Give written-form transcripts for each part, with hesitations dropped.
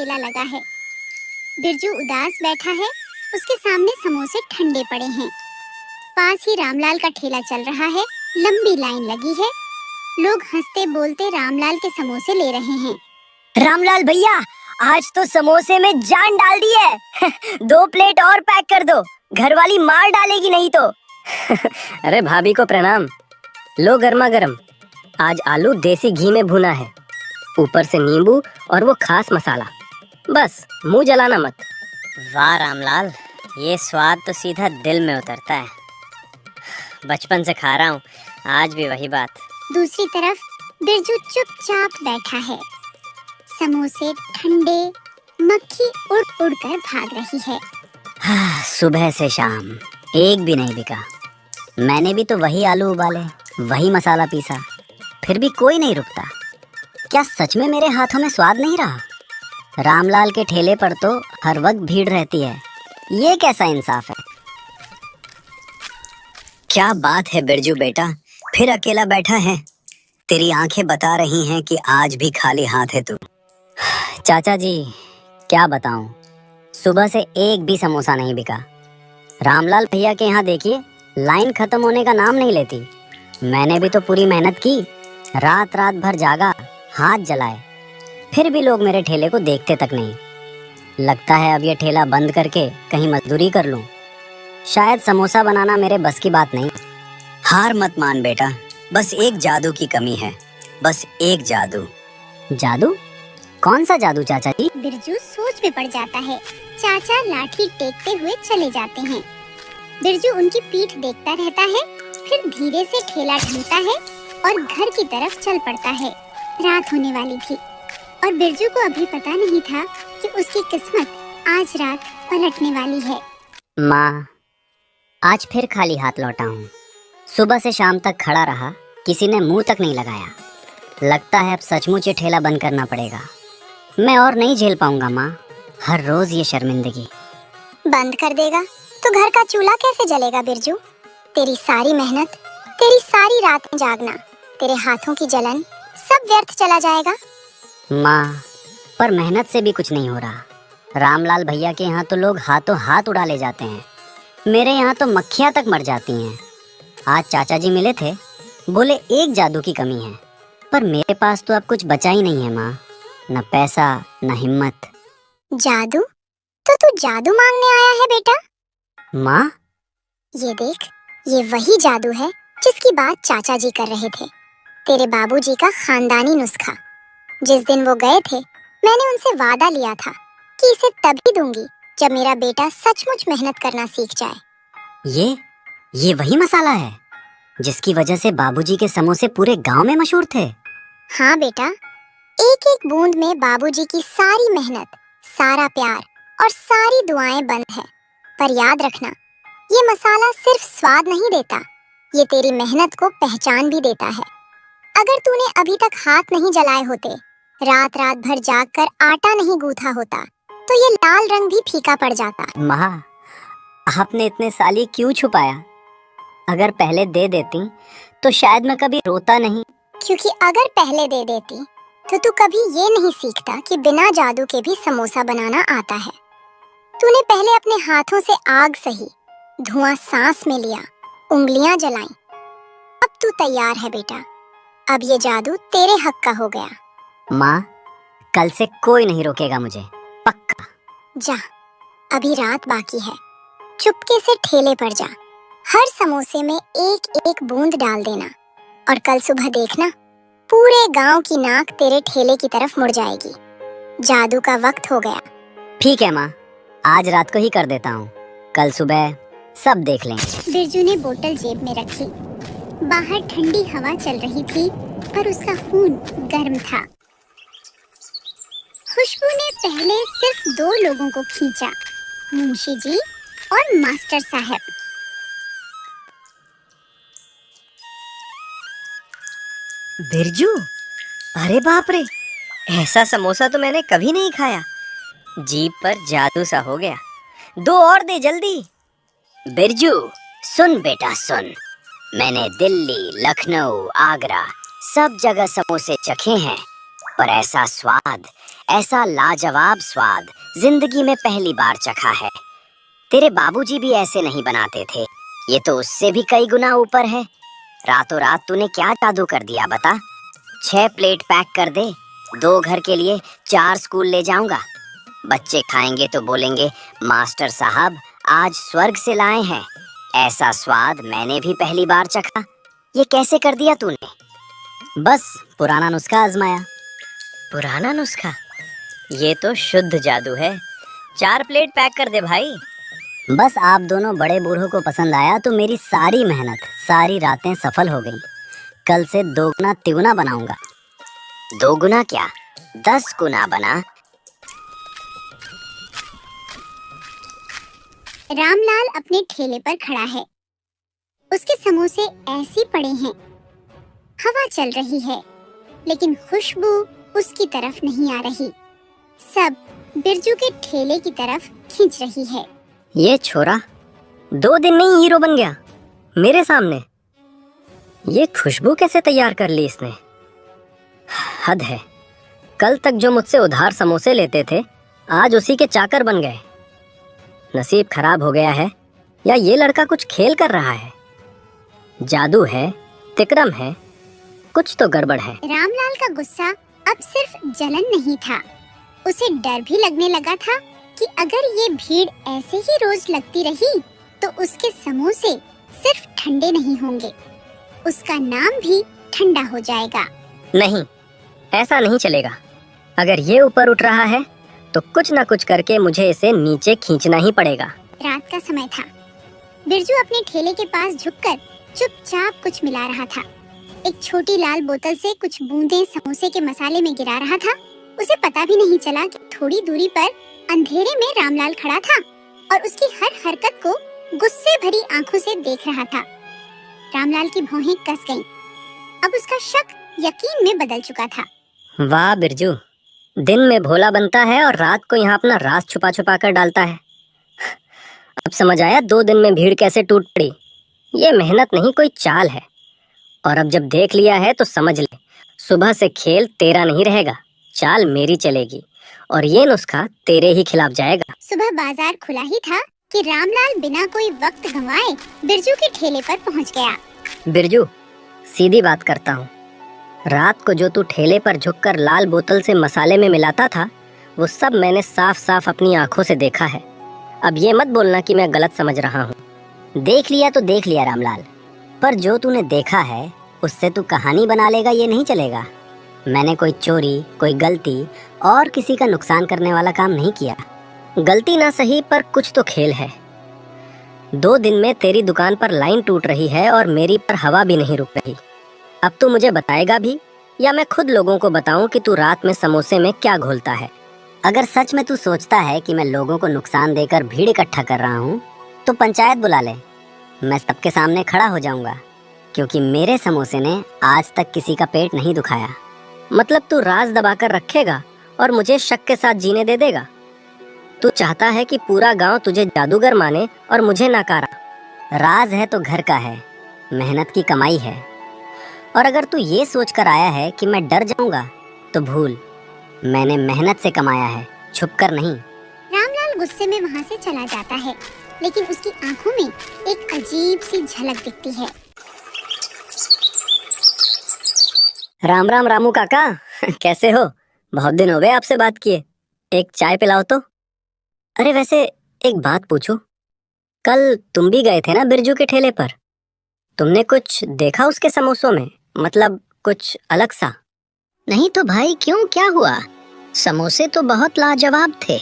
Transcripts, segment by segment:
ठेला लगा है। बिरजू उदास बैठा है, उसके सामने समोसे ठंडे पड़े हैं। पास ही रामलाल का ठेला चल रहा है, लंबी लाइन लगी है। लोग हंसते बोलते रामलाल के समोसे ले रहे हैं। रामलाल भैया, आज तो समोसे में जान डाल दी है। 2 प्लेट और पैक कर दो, घरवाली मार डालेगी नहीं तो। अरे भाभी को प्रणाम। लो गर्मा गर्म। आज आलू देसी घी में भुना है, ऊपर से नींबू और वो खास मसाला। बस मुंह जलाना मत। वाह रामलाल, ये स्वाद तो सीधा दिल में उतरता है। बचपन से खा रहा हूँ, आज भी वही बात। दूसरी तरफ बिरजू चुपचाप बैठा है। समोसे ठंडे, मक्खी उड़ उड़ कर भाग रही है। सुबह से शाम एक भी नहीं बिका। मैंने भी तो वही आलू उबाले, वही मसाला पीसा, फिर भी कोई नहीं रुकता। क्या सच में मेरे हाथों में स्वाद नहीं रहा? रामलाल के ठेले पर तो हर वक्त भीड़ रहती है। ये कैसा इंसाफ है? क्या बात है बिरजू बेटा, फिर अकेला बैठा है? तेरी आंखें बता रही हैं कि आज भी खाली हाथ है तू। चाचा जी, क्या बताऊं, सुबह से एक भी समोसा नहीं बिका। रामलाल भैया के यहाँ देखिए, लाइन खत्म होने का नाम नहीं लेती। मैंने भी तो पूरी मेहनत की, रात रात भर जागा, हाथ जलाए, फिर भी लोग मेरे ठेले को देखते तक नहीं। लगता है अब ये ठेला बंद करके कहीं मजदूरी कर लूं। शायद समोसा बनाना मेरे बस की बात नहीं। हार मत मान बेटा, बस एक जादू की कमी है, बस एक जादू। जादू? कौन सा जादू चाचा जी? बिरजू सोच में पड़ जाता है। चाचा लाठी टेकते हुए चले जाते हैं। बिरजू उनकी पीठ देखता रहता है, फिर धीरे से ठेला ढूंढता है और घर की तरफ चल पड़ता है। रात होने वाली थी और बिरजू को अभी पता नहीं था कि उसकी किस्मत आज रात पलटने वाली है। माँ, आज फिर खाली हाथ लौटा हूँ। सुबह से शाम तक खड़ा रहा, किसी ने मुंह तक नहीं लगाया। लगता है अब सचमुच ये ठेला बंद करना पड़ेगा। मैं और नहीं झेल पाऊंगा माँ, हर रोज ये शर्मिंदगी। बंद कर देगा तो घर का चूल्हा कैसे जलेगा बिरजू? तेरी सारी मेहनत, तेरी सारी रातें जागना, तेरे हाथों की जलन सब व्यर्थ चला जाएगा। माँ, पर मेहनत से भी कुछ नहीं हो रहा। रामलाल भैया के यहाँ तो लोग हाथों हाथ उड़ा ले जाते हैं, मेरे यहाँ तो मक्खियाँ तक मर जाती हैं। आज चाचा जी मिले थे, बोले एक जादू की कमी है, पर मेरे पास तो अब कुछ बचा ही नहीं है माँ, न पैसा न हिम्मत। जादू? तो तू जादू मांगने आया है बेटा? माँ, ये देख, ये वही जादू है जिसकी बात चाचा जी कर रहे थे। तेरे बाबूजी का खानदानी नुस्खा। जिस दिन वो गए थे, मैंने उनसे वादा लिया था कि इसे तभी दूंगी जब मेरा बेटा सचमुच मेहनत करना सीख जाए। ये वही मसाला है जिसकी वजह से बाबूजी के समोसे पूरे गांव में मशहूर थे। हाँ बेटा, एक एक बूंद में बाबूजी की सारी मेहनत, सारा प्यार और सारी दुआएं बंद है। पर याद रखना, ये मसाला सिर्फ स्वाद नहीं देता, ये तेरी मेहनत को पहचान भी देता है। अगर तूने अभी तक हाथ नहीं जलाए होते, रात रात भर जागकर आटा नहीं गूंथा होता, तो ये लाल रंग भी फीका पड़ जाता। माँ, आपने इतने साल ये क्यों छुपाया? अगर पहले दे देती तो शायद मैं कभी रोता नहीं। क्योंकि अगर पहले दे देती तो तू कभी ये नहीं सीखता कि बिना जादू के भी समोसा बनाना आता है। तूने पहले अपने हाथों से आग सही, धुआं सांस में लिया, उंगलियां जलाई। अब तू तैयार है बेटा, अब ये जादू तेरे हक का हो गया। माँ, कल से कोई नहीं रोकेगा मुझे, पक्का। जा, अभी रात बाकी है, चुपके से ठेले पर जा, हर समोसे में एक एक बूंद डाल देना, और कल सुबह देखना, पूरे गांव की नाक तेरे ठेले की तरफ मुड़ जाएगी। जादू का वक्त हो गया। ठीक है माँ, आज रात को ही कर देता हूँ, कल सुबह सब देख लेंगे। बिरजू ने बोतल जेब में रखी। बाहर ठंडी हवा चल रही थी, पर उसका खून गर्म था। खुशबू ने पहले सिर्फ 2 लोगों को खींचा, मुंशी जी और मास्टर साहब। बिरजू, अरे बाप रे, ऐसा समोसा तो मैंने कभी नहीं खाया। जीभ पर जादू सा हो गया। 2 और दे जल्दी। बिरजू, सुन बेटा सुन, मैंने दिल्ली, लखनऊ, आगरा सब जगह समोसे चखे हैं, पर ऐसा स्वाद, ऐसा लाजवाब स्वाद जिंदगी में पहली बार चखा है। तेरे बाबूजी भी ऐसे नहीं बनाते थे, ये तो उससे भी कई गुना ऊपर है। रातों रात तूने क्या जादू कर दिया बता। 6 प्लेट पैक कर दे, 2 घर के लिए 4 स्कूल ले जाऊंगा। बच्चे खाएंगे तो बोलेंगे मास्टर साहब आज स्वर्ग से लाए हैं। ऐसा स्वाद मैंने भी पहली बार चखा। ये कैसे कर दिया तूने? बस पुराना नुस्खा आजमाया। पुराना नुस्खा? ये तो शुद्ध जादू है। 4 प्लेट पैक कर दे भाई। बस आप दोनों बड़े बूढ़ों को पसंद आया तो मेरी सारी मेहनत, सारी रातें सफल हो गईं। कल से 2 गुना तिगुना बनाऊंगा। 2 गुना क्या, 10 गुना बना। रामलाल अपने ठेले पर खड़ा है। उसके समोसे ऐसी पड़े हैं, हवा चल रही है, लेकिन खुशबू उसकी तरफ नहीं आ रही। सब बिरजू के ठेले की तरफ खींच रही है। ये छोरा 2 दिन में ही हीरो बन गया मेरे सामने। ये खुशबू कैसे तैयार कर ली इसने? हद है। कल तक जो मुझसे उधार समोसे लेते थे, आज उसी के चाकर बन गए। नसीब खराब हो गया है, या ये लड़का कुछ खेल कर रहा है? जादू है, तिकरम है, कुछ तो गड़बड़ है। रामलाल का गुस्सा अब सिर्फ जलन नहीं था, उसे डर भी लगने लगा था कि अगर ये भीड़ ऐसे ही रोज लगती रही तो उसके समोसे सिर्फ ठंडे नहीं होंगे, उसका नाम भी ठंडा हो जाएगा। नहीं, ऐसा नहीं चलेगा। अगर ये ऊपर उठ रहा है तो कुछ ना कुछ करके मुझे इसे नीचे खींचना ही पड़ेगा। रात का समय था। बिरजू अपने ठेले के पास झुककर चुपचाप कुछ मिला रहा था। एक छोटी लाल बोतल से कुछ बूंदें समोसे के मसाले में गिरा रहा था। उसे पता भी नहीं चला कि थोड़ी दूरी पर अंधेरे में रामलाल खड़ा था और उसकी हर हरकत को गुस्से भरी आंखों से देख रहा था। रामलाल की भौहें कस गईं। अब उसका शक यकीन में बदल चुका था। वाह बिरजू, दिन में भोला बनता है और रात को यहाँ अपना राज छुपा छुपा कर डालता है। अब समझ आया 2 दिन में भीड़ कैसे टूट पड़ी। ये मेहनत नहीं, कोई चाल है। और अब जब देख लिया है तो समझ ले, सुबह से खेल तेरा नहीं रहेगा, चाल मेरी चलेगी और ये नुस्खा तेरे ही खिलाफ जाएगा। सुबह बाजार खुला ही था कि रामलाल बिना कोई वक्त गंवाए बिरजू के ठेले पर पहुंच गया। बिरजू, सीधी बात करता हूँ। रात को जो तू ठेले पर झुककर लाल बोतल से मसाले में मिलाता था, वो सब मैंने साफ साफ अपनी आंखों से देखा है। अब ये मत बोलना कि मैं गलत समझ रहा हूँ। देख लिया तो देख लिया रामलाल, पर जो तूने देखा है उससे तू कहानी बना लेगा ये नहीं चलेगा। मैंने कोई चोरी, कोई गलती और किसी का नुकसान करने वाला काम नहीं किया। गलती ना सही, पर कुछ तो खेल है। 2 दिन में तेरी दुकान पर लाइन टूट रही है और मेरी पर हवा भी नहीं रुक रही। अब तू मुझे बताएगा भी, या मैं खुद लोगों को बताऊं कि तू रात में समोसे में क्या घोलता है? अगर सच में तू सोचता है कि मैं लोगों को नुकसान देकर भीड़ इकट्ठा कर रहा हूँ तो पंचायत बुला ले। मैं सबके सामने खड़ा हो जाऊंगा, क्योंकि मेरे समोसे ने आज तक किसी का पेट नहीं दुखाया। मतलब तू राज दबाकर रखेगा और मुझे शक के साथ जीने दे देगा? तू चाहता है कि पूरा गांव तुझे जादूगर माने और मुझे नकारा। राज है तो घर का है, मेहनत की कमाई है। और अगर तू ये सोच कर आया है कि मैं डर जाऊंगा तो भूल, मैंने मेहनत से कमाया है, छुपकर नहीं। रामलाल गुस्से में वहाँ से चला जाता है, लेकिन उसकी आंखों में एक अजीब सी झलक दिखती है। राम राम रामू काका, कैसे हो? बहुत दिन हो गए आपसे बात किए। एक चाय पिलाओ तो। अरे वैसे एक बात पूछूं, कल तुम भी गए थे ना बिरजू के ठेले पर? तुमने कुछ देखा उसके समोसों में? मतलब कुछ अलग सा? नहीं तो भाई, क्यों, क्या हुआ? समोसे तो बहुत लाजवाब थे।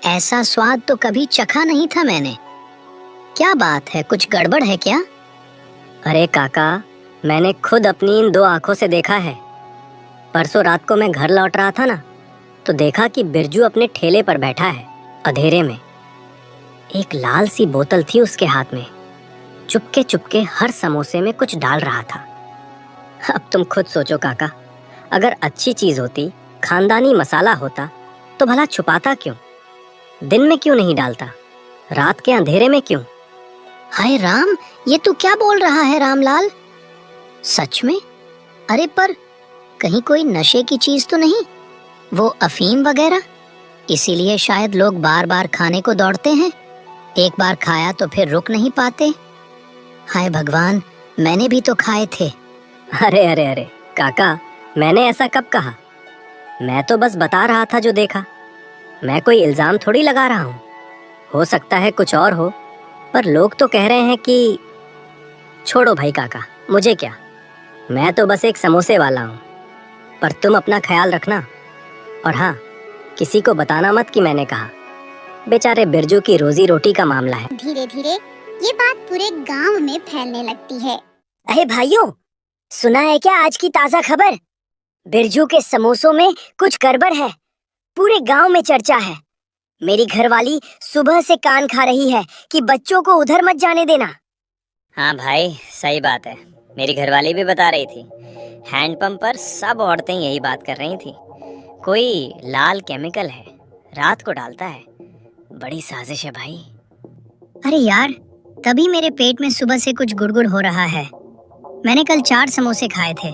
ऐसा स्वाद तो कभी चखा नहीं था मैंने। क्या बात है, कुछ गड़बड़ है क्या? अरे काका, मैंने खुद अपनी इन 2 आंखों से देखा है। परसों रात को मैं घर लौट रहा था ना, तो देखा कि बिरजू अपने ठेले पर बैठा है अंधेरे में। एक लाल सी बोतल थी उसके हाथ में। चुपके चुपके हर समोसे में कुछ डाल रहा था। अब तुम खुद सोचो काका, अगर अच्छी चीज होती, खानदानी मसाला होता, तो भला छुपाता क्यों? दिन में क्यों नहीं डालता? रात के अंधेरे में क्यों? हाय राम, ये तू क्या बोल रहा है रामलाल? सच में? अरे पर कहीं कोई नशे की चीज तो नहीं, वो अफीम वगैरह? इसीलिए शायद लोग बार बार खाने को दौड़ते हैं। एक बार खाया तो फिर रुक नहीं पाते। हाय भगवान, मैंने भी तो खाए थे। अरे अरे अरे काका, मैंने ऐसा कब कहा? मैं तो बस बता रहा था जो देखा। मैं कोई इल्जाम थोड़ी लगा रहा हूँ। हो सकता है कुछ और हो, पर लोग तो कह रहे हैं कि... छोड़ो भाई काका, मुझे क्या, मैं तो बस एक समोसे वाला हूँ। पर तुम अपना ख्याल रखना। और हाँ, किसी को बताना मत कि मैंने कहा। बेचारे बिरजू की रोजी रोटी का मामला है। धीरे धीरे ये बात पूरे गांव में फैलने लगती है। अरे भाइयों, सुना है क्या आज की ताजा खबर? बिरजू के समोसों में कुछ गड़बड़ है। पूरे गांव में चर्चा है। मेरी घरवाली सुबह से कान खा रही है कि बच्चों को उधर मत जाने देना। हाँ भाई, सही बात है। मेरी घरवाली भी बता रही थी। हैंडपंप पर सब औरतें यही बात कर रही थी। कोई लाल केमिकल है, रात को डालता है। बड़ी साजिश है भाई। अरे यार, तभी मेरे पेट में सुबह से कुछ गुड़गुड़ हो रहा है। मैंने कल 4 समोसे खाए थे।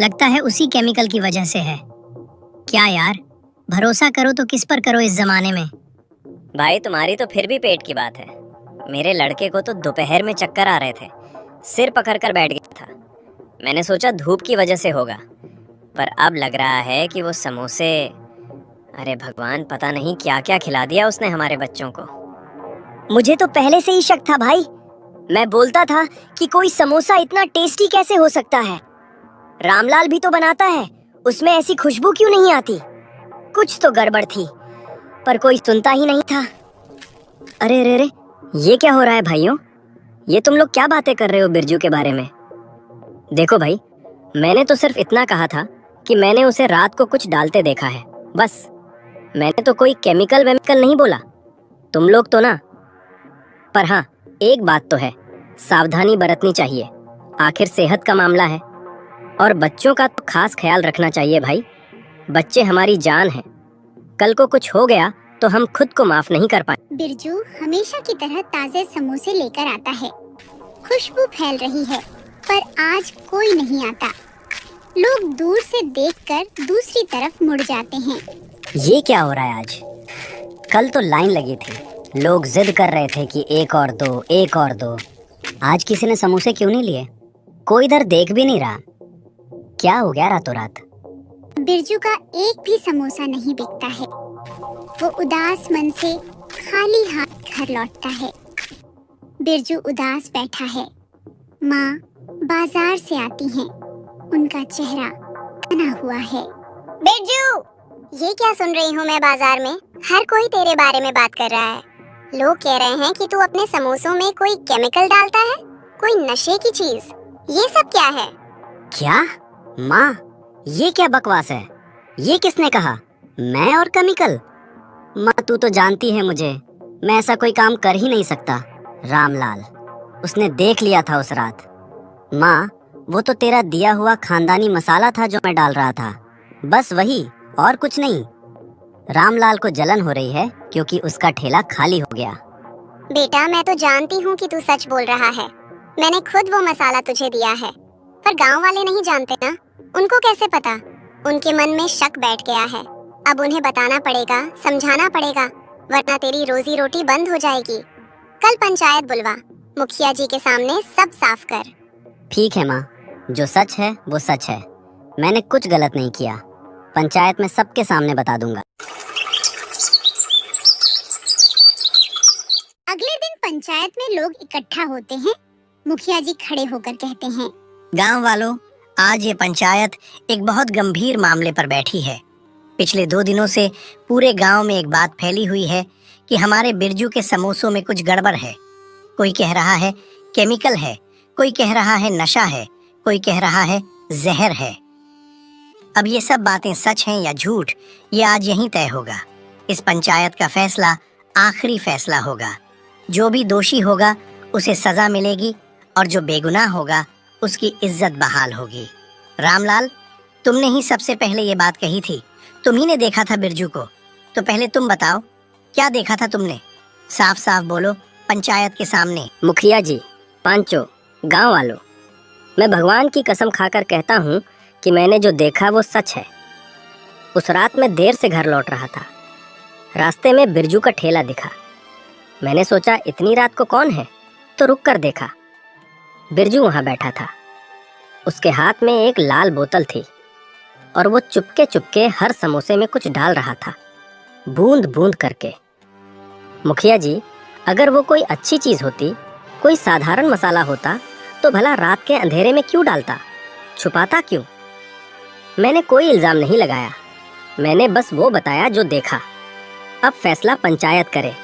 लगता है उसी केमिकल की वजह से है। क्या यार, भरोसा करो तो किस पर करो इस जमाने में। भाई तुम्हारी तो फिर भी पेट की बात है। मेरे लड़के को तो दोपहर में चक्कर आ रहे थे, सिर पकड़कर बैठ गया था। मैंने सोचा धूप की वजह से होगा, पर अब लग रहा है कि वो समोसे... अरे भगवान, पता नहीं क्या क्या खिला दिया उसने हमारे बच्चों को। मुझे तो पहले से ही शक था भाई। मैं बोलता था कि कोई समोसा इतना टेस्टी कैसे हो सकता है। रामलाल भी तो बनाता है, उसमें ऐसी खुशबू क्यों नहीं आती? कुछ तो गड़बड़ थी, पर कोई सुनता ही नहीं था। अरे अरे अरे, ये क्या हो रहा है भाइयों? ये तुम लोग क्या बातें कर रहे हो बिरजू के बारे में? देखो भाई, मैंने तो सिर्फ इतना कहा था कि मैंने उसे रात को कुछ डालते देखा है, बस। मैंने तो कोई केमिकल वेमिकल नहीं बोला। तुम लोग तो ना। पर हाँ, एक बात तो है, सावधानी बरतनी चाहिए। आखिर सेहत का मामला है, और बच्चों का तो खास ख्याल रखना चाहिए भाई। बच्चे हमारी जान है। कल को कुछ हो गया तो हम खुद को माफ नहीं कर पाए। बिरजू हमेशा की तरह ताजे समोसे लेकर आता है। खुशबू फैल रही है, पर आज कोई नहीं आता। लोग दूर से देखकर दूसरी तरफ मुड़ जाते हैं। ये क्या हो रहा है आज? कल तो लाइन लगी थी, लोग जिद कर रहे थे कि एक और दो, एक और दो। आज किसी ने समोसे क्यों नहीं लिए? कोई इधर देख भी नहीं रहा। क्या हो गया रातों रात? बिरजू का एक भी समोसा नहीं बिकता है। वो उदास मन से खाली हाथ घर लौटता है। बिरजू उदास बैठा है। माँ बाजार से आती हैं। उनका चेहरा तना हुआ है। बिरजू, ये क्या सुन रही हूँ मैं बाजार में? हर कोई तेरे बारे में बात कर रहा है। लोग कह रहे हैं कि तू अपने समोसों में कोई केमिकल डालता है, कोई नशे की चीज। ये सब क्या है? क्या माँ, ये क्या बकवास है? ये किसने कहा? मैं और केमिकल? माँ तू तो जानती है मुझे, मैं ऐसा कोई काम कर ही नहीं सकता। रामलाल, उसने देख लिया था उस रात। माँ, वो तो तेरा दिया हुआ खानदानी मसाला था जो मैं डाल रहा था, बस वही, और कुछ नहीं। रामलाल को जलन हो रही है क्योंकि उसका ठेला खाली हो गया। बेटा, मैं तो जानती हूँ कि तू सच बोल रहा है। मैंने खुद वो मसाला तुझे दिया है, पर गांव वाले नहीं जानते ना। उनको कैसे पता? उनके मन में शक बैठ गया है। अब उन्हें बताना पड़ेगा, समझाना पड़ेगा, वरना तेरी रोजी रोटी बंद हो जाएगी। कल पंचायत बुलवा, मुखिया जी के सामने सब साफ कर। ठीक है माँ, जो सच है वो सच है। मैंने कुछ गलत नहीं किया। पंचायत में सबके सामने बता दूंगा। अगले दिन पंचायत में लोग इकट्ठा होते हैं। मुखिया जी खड़े होकर कहते हैं, गांव वालों, आज ये पंचायत एक बहुत गंभीर मामले पर बैठी है। पिछले 2 दिनों से पूरे गांव में एक बात फैली हुई है कि हमारे बिरजू के समोसों में कुछ गड़बड़ है। कोई कह रहा है केमिकल है, कोई कह रहा है नशा है, कोई कह रहा है जहर है। अब ये सब बातें सच हैं या झूठ, ये आज यहीं तय होगा। इस पंचायत का फैसला आखिरी फैसला होगा। जो भी दोषी होगा उसे सजा मिलेगी, और जो बेगुनाह होगा उसकी इज्जत बहाल होगी। रामलाल, तुमने ही सबसे पहले ये बात कही थी। तुम ही ने देखा था बिरजू को, तो पहले तुम बताओ, क्या देखा था तुमने? साफ साफ बोलो पंचायत के सामने। मुखिया जी, पांचों, गांव वालों, मैं भगवान की कसम खाकर कहता हूँ कि मैंने जो देखा वो सच है। उस रात मैं देर से घर लौट रहा था। रास्ते में बिरजू का ठेला दिखा। मैंने सोचा इतनी रात को कौन है, तो रुक कर देखा। बिरजू वहां बैठा था। उसके हाथ में एक लाल बोतल थी और वो चुपके चुपके हर समोसे में कुछ डाल रहा था, बूंद बूंद करके। मुखिया जी, अगर वो कोई अच्छी चीज होती, कोई साधारण मसाला होता, तो भला रात के अंधेरे में क्यों डालता, छुपाता क्यों? मैंने कोई इल्जाम नहीं लगाया, मैंने बस वो बताया जो देखा। अब फैसला पंचायत करे।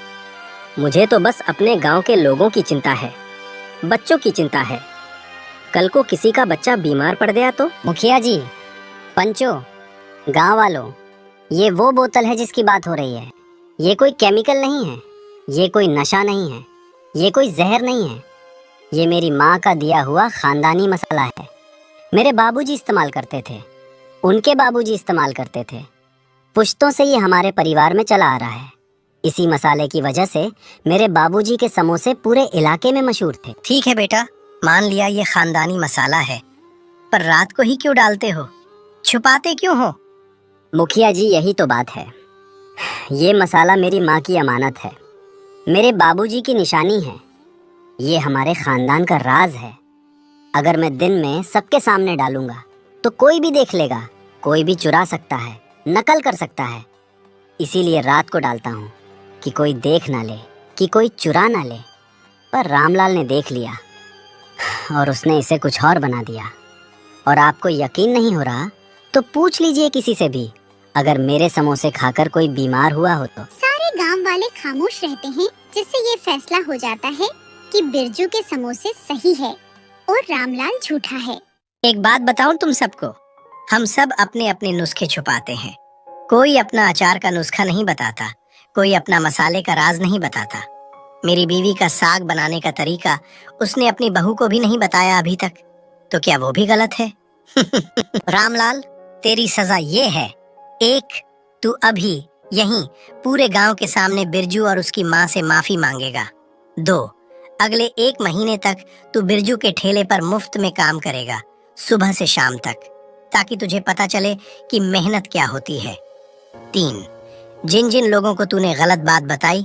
मुझे तो बस अपने गांव के लोगों की चिंता है, बच्चों की चिंता है। कल को किसी का बच्चा बीमार पड़ गया तो? मुखिया जी, पंचो, गांव वालों, ये वो बोतल है जिसकी बात हो रही है। ये कोई केमिकल नहीं है, ये कोई नशा नहीं है, ये कोई जहर नहीं है। ये मेरी माँ का दिया हुआ खानदानी मसाला है। मेरे बाबूजी इस्तेमाल करते थे, उनके बाबूजी इस्तेमाल करते थे। पुश्तों से ये हमारे परिवार में चला आ रहा है। इसी मसाले की वजह से मेरे बाबूजी के समोसे पूरे इलाके में मशहूर थे। ठीक है बेटा, मान लिया ये खानदानी मसाला है, पर रात को ही क्यों डालते हो, छुपाते क्यों हो? मुखिया जी, यही तो बात है। ये मसाला मेरी माँ की अमानत है, मेरे बाबूजी की निशानी है। ये हमारे खानदान का राज है। अगर मैं दिन में सबके सामने डालूंगा तो कोई भी देख लेगा, कोई भी चुरा सकता है, नकल कर सकता है। इसीलिए रात को डालता हूँ कि कोई देख ना ले, कि कोई चुरा ना ले। पर रामलाल ने देख लिया और उसने इसे कुछ और बना दिया। और आपको यकीन नहीं हो रहा तो पूछ लीजिए किसी से भी, अगर मेरे समोसे खाकर कोई बीमार हुआ हो तो। सारे गांव वाले खामोश रहते हैं, जिससे ये फैसला हो जाता है कि बिरजू के समोसे सही है और रामलाल झूठा है। एक बात बताऊं तुम सबको, हम सब अपने अपने नुस्खे छुपाते हैं। कोई अपना अचार का नुस्खा नहीं बताता, कोई अपना मसाले का राज नहीं बताता। मेरी बीवी का साग बनाने का तरीका उसने अपनी बहू को भी नहीं बताया अभी तक, तो क्या वो भी गलत है? रामलाल, तेरी सजा ये है, एक, तू अभी यहीं पूरे गांव के सामने बिरजू और उसकी माँ से माफी मांगेगा। 2, अगले 1 महीने तक तू बिरजू के ठेले पर मुफ्त में काम करेगा, सुबह से शाम तक, ताकि तुझे पता चले कि मेहनत क्या होती है। 3, जिन जिन लोगों को तूने गलत बात बताई,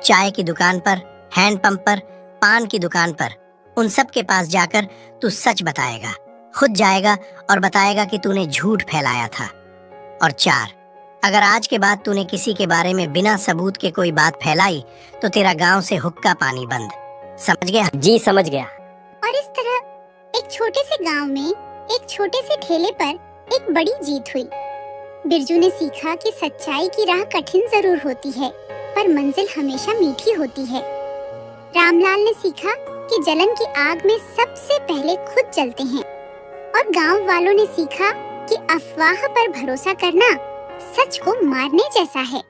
चाय की दुकान पर, हैंडपंप पर, पान की दुकान पर, उन सब के पास जाकर तू सच बताएगा, खुद जाएगा और बताएगा कि तूने झूठ फैलाया था। और 4, अगर आज के बाद तूने किसी के बारे में बिना सबूत के कोई बात फैलाई तो तेरा गांव से हुक्का पानी बंद। समझ गया? जी समझ गया। और इस तरह एक छोटे से गांव में एक छोटे से ठेले पर एक बड़ी जीत हुई। बिरजू ने सीखा कि सच्चाई की राह कठिन जरूर होती है, पर मंजिल हमेशा मीठी होती है। रामलाल ने सीखा कि जलन की आग में सबसे पहले खुद जलते हैं, और गांव वालों ने सीखा कि अफवाह पर भरोसा करना सच को मारने जैसा है।